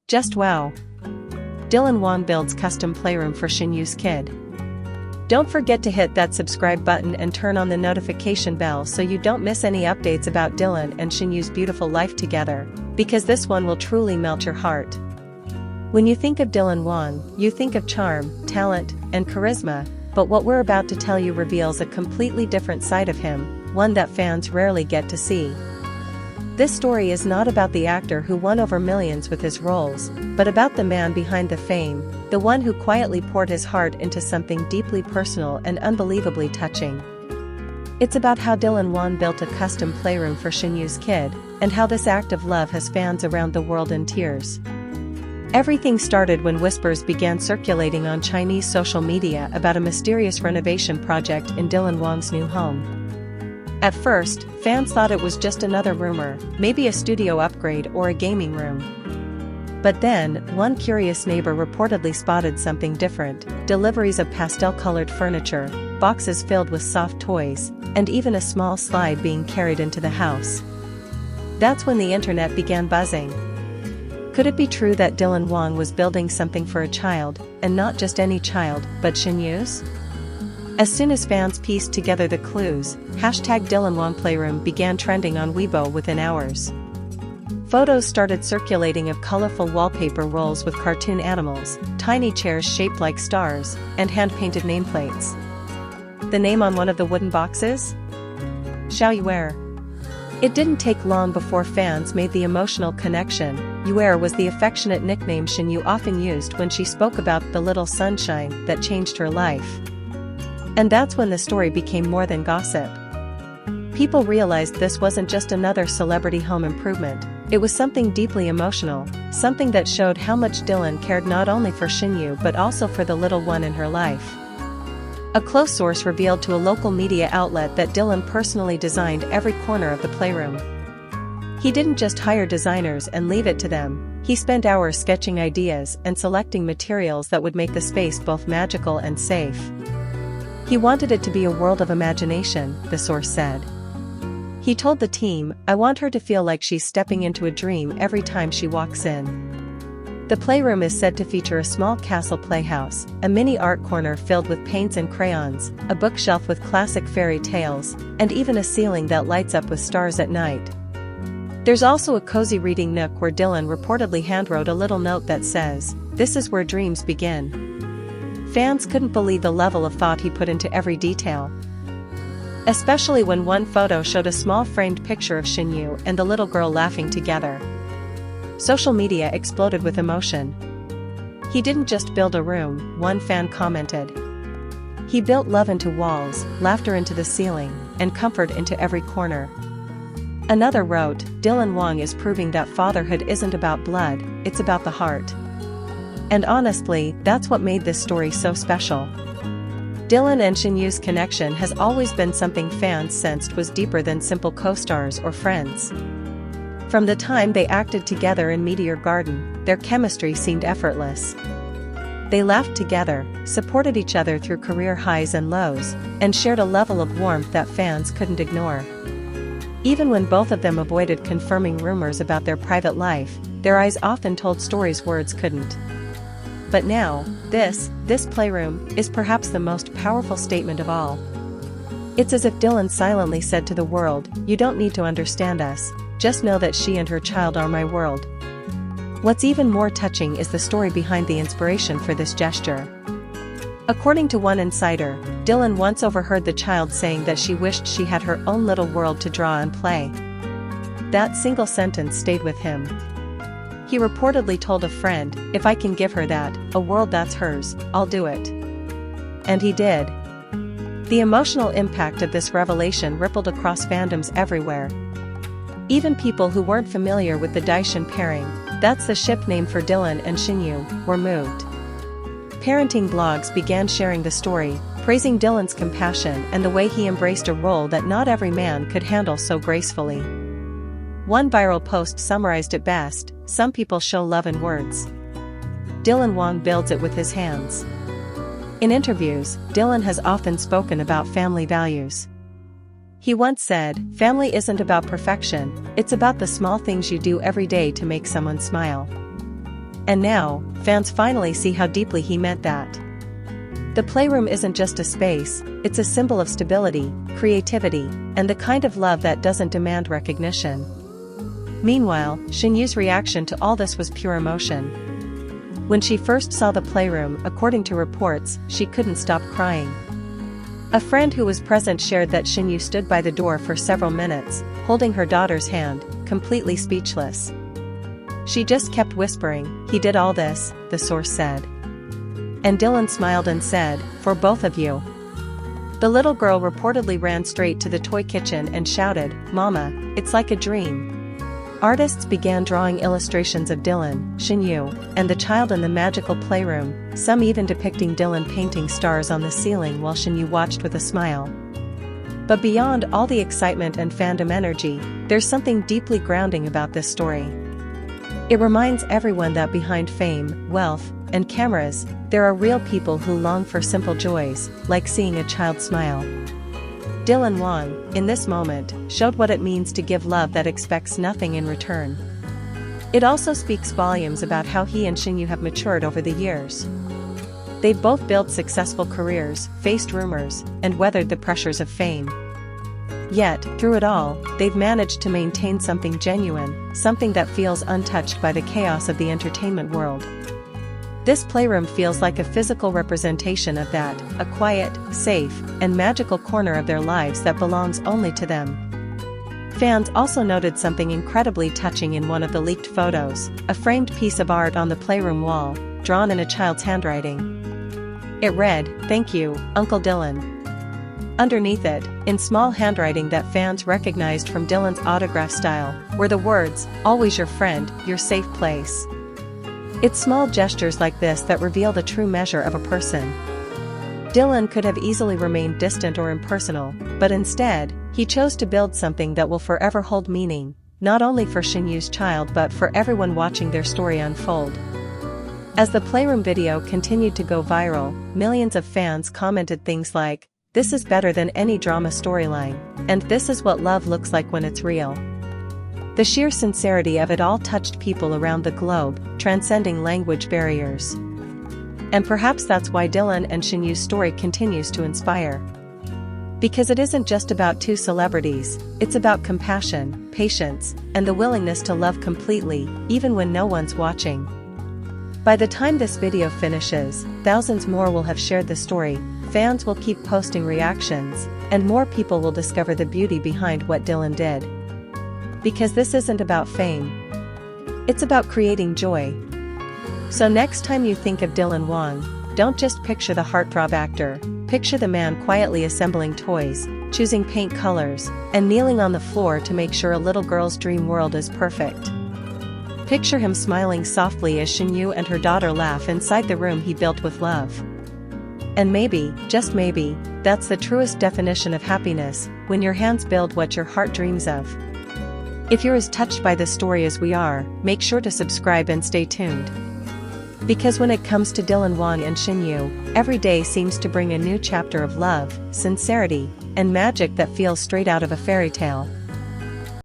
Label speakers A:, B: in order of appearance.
A: Just wow. Dylan Wang builds custom playroom for Shen Yu's kid. Don't forget to hit that subscribe button and turn on the notification bell so you don't miss any updates about Dylan and Shen Yu's beautiful life together, because this one will truly melt your heart. When you think of Dylan Wang, you think of charm, talent, and charisma, but what we're about to tell you reveals a completely different side of him, one that fans rarely get to see. This story is not about the actor who won over millions with his roles, but about the man behind the fame, the one who quietly poured his heart into something deeply personal and unbelievably touching. It's about how Dylan Wang built a custom playroom for Shen Yu's kid, and how this act of love has fans around the world in tears. Everything started when whispers began circulating on Chinese social media about a mysterious renovation project in Dylan Wang's new home. At first, fans thought it was just another rumor, maybe a studio upgrade or a gaming room. But then, one curious neighbor reportedly spotted something different: deliveries of pastel-colored furniture, boxes filled with soft toys, and even a small slide being carried into the house. That's when the internet began buzzing. Could it be true that Dylan Wang was building something for a child, and not just any child, but Shen Yu's? As soon as fans pieced together the clues, #DylanWangPlayroom began trending on Weibo within hours. Photos started circulating of colorful wallpaper rolls with cartoon animals, tiny chairs shaped like stars, and hand-painted nameplates. The name on one of the wooden boxes? Xiaoyuer. It didn't take long before fans made the emotional connection. Yuer was the affectionate nickname Shen Yu often used when she spoke about the little sunshine that changed her life. And that's when the story became more than gossip. People realized this wasn't just another celebrity home improvement, it was something deeply emotional, something that showed how much Dylan cared not only for Shen Yu but also for the little one in her life. A close source revealed to a local media outlet that Dylan personally designed every corner of the playroom. He didn't just hire designers and leave it to them, he spent hours sketching ideas and selecting materials that would make the space both magical and safe. He wanted it to be a world of imagination, the source said. He told the team, "I want her to feel like she's stepping into a dream every time she walks in." The playroom is said to feature a small castle playhouse, a mini art corner filled with paints and crayons, a bookshelf with classic fairy tales, and even a ceiling that lights up with stars at night. There's also a cozy reading nook where Dylan reportedly handwrote a little note that says, "This is where dreams begin." Fans couldn't believe the level of thought he put into every detail. Especially when one photo showed a small framed picture of Shen Yu and the little girl laughing together. Social media exploded with emotion. "He didn't just build a room," one fan commented. "He built love into walls, laughter into the ceiling, and comfort into every corner." Another wrote, "Dylan Wang is proving that fatherhood isn't about blood, it's about the heart." And honestly, that's what made this story so special. Dylan and Shen Yu's connection has always been something fans sensed was deeper than simple co-stars or friends. From the time they acted together in Meteor Garden, their chemistry seemed effortless. They laughed together, supported each other through career highs and lows, and shared a level of warmth that fans couldn't ignore. Even when both of them avoided confirming rumors about their private life, their eyes often told stories words couldn't. But now, this playroom, is perhaps the most powerful statement of all. It's as if Dylan silently said to the world, "You don't need to understand us, just know that she and her child are my world." What's even more touching is the story behind the inspiration for this gesture. According to one insider, Dylan once overheard the child saying that she wished she had her own little world to draw and play. That single sentence stayed with him. He reportedly told a friend, "If I can give her that, a world that's hers, I'll do it." And he did. The emotional impact of this revelation rippled across fandoms everywhere. Even people who weren't familiar with the Daishin pairing, that's the ship name for Dylan and Shen Yu, were moved. Parenting blogs began sharing the story, praising Dylan's compassion and the way he embraced a role that not every man could handle so gracefully. One viral post summarized it best, "Some people show love in words. Dylan Wang builds it with his hands." In interviews, Dylan has often spoken about family values. He once said, "Family isn't about perfection, it's about the small things you do every day to make someone smile." And now, fans finally see how deeply he meant that. The playroom isn't just a space, it's a symbol of stability, creativity, and the kind of love that doesn't demand recognition. Meanwhile, Shen Yu's reaction to all this was pure emotion. When she first saw the playroom, according to reports, she couldn't stop crying. A friend who was present shared that Shen Yu stood by the door for several minutes, holding her daughter's hand, completely speechless. She just kept whispering, "He did all this," the source said. And Dylan smiled and said, "For both of you." The little girl reportedly ran straight to the toy kitchen and shouted, "Mama, it's like a dream." Artists began drawing illustrations of Dylan, Shen Yu, and the child in the magical playroom, some even depicting Dylan painting stars on the ceiling while Shen Yu watched with a smile. But beyond all the excitement and fandom energy, there's something deeply grounding about this story. It reminds everyone that behind fame, wealth, and cameras, there are real people who long for simple joys, like seeing a child smile. Dylan Wang, in this moment, showed what it means to give love that expects nothing in return. It also speaks volumes about how he and Shen Yu have matured over the years. They've both built successful careers, faced rumors, and weathered the pressures of fame. Yet, through it all, they've managed to maintain something genuine, something that feels untouched by the chaos of the entertainment world. This playroom feels like a physical representation of that, a quiet, safe, and magical corner of their lives that belongs only to them. Fans also noted something incredibly touching in one of the leaked photos, a framed piece of art on the playroom wall, drawn in a child's handwriting. It read, "Thank you, Uncle Dylan." Underneath it, in small handwriting that fans recognized from Dylan's autograph style, were the words, "Always your friend, your safe place." It's small gestures like this that reveal the true measure of a person. Dylan could have easily remained distant or impersonal, but instead, he chose to build something that will forever hold meaning, not only for Shen Yu's child but for everyone watching their story unfold. As the playroom video continued to go viral, millions of fans commented things like, "This is better than any drama storyline," and "This is what love looks like when it's real." The sheer sincerity of it all touched people around the globe, transcending language barriers. And perhaps that's why Dylan and Shen Yu's story continues to inspire. Because it isn't just about two celebrities, it's about compassion, patience, and the willingness to love completely, even when no one's watching. By the time this video finishes, thousands more will have shared the story, fans will keep posting reactions, and more people will discover the beauty behind what Dylan did. Because this isn't about fame. It's about creating joy. So next time you think of Dylan Wang, don't just picture the heartthrob actor, picture the man quietly assembling toys, choosing paint colors, and kneeling on the floor to make sure a little girl's dream world is perfect. Picture him smiling softly as Shen Yu and her daughter laugh inside the room he built with love. And maybe, just maybe, that's the truest definition of happiness, when your hands build what your heart dreams of. If you're as touched by this story as we are, make sure to subscribe and stay tuned. Because when it comes to Dylan Wang and Shen Yu, every day seems to bring a new chapter of love, sincerity, and magic that feels straight out of a fairy tale.